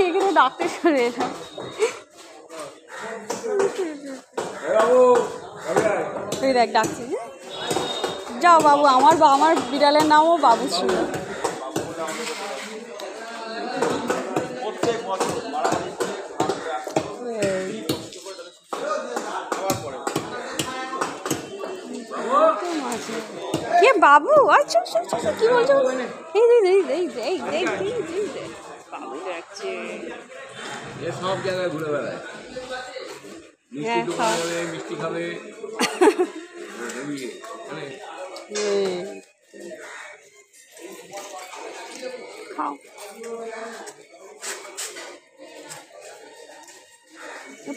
এখানে ডাকতে শুনে এলাম। তুই দেখ ডাকছি, যাও বাবু। আমার বিড়ালের নামও বাবু ছিল। কে বাবু? আচ্ছা কি বলছো? বাবু ডাকছে। সব জায়গায় ঘুরে বেড়ায়, মিষ্টি খাবে। খাও।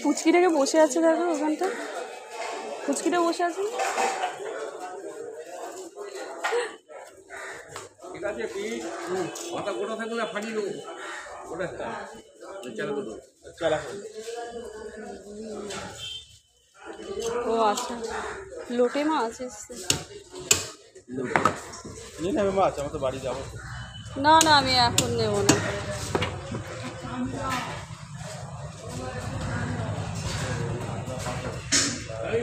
পুচকিটাকে বসে আছে, দেখো ওখানটা পুচকিটা বসে আছে। ঠিক আছে, মাথা গোটা থাকলে না ফাটিয়ে দেবো। ওটা ও আচ্ছা, লোটে মাছ এসছে। মাছ আমার তো বাড়ি যাবো। না আমি এখন নেব না।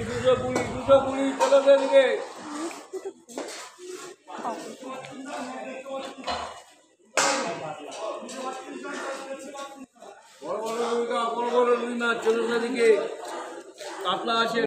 দুশো কুড়ি চলো দিকে। বড় রুই মাছ চলো দিকে, কাতলা আছে।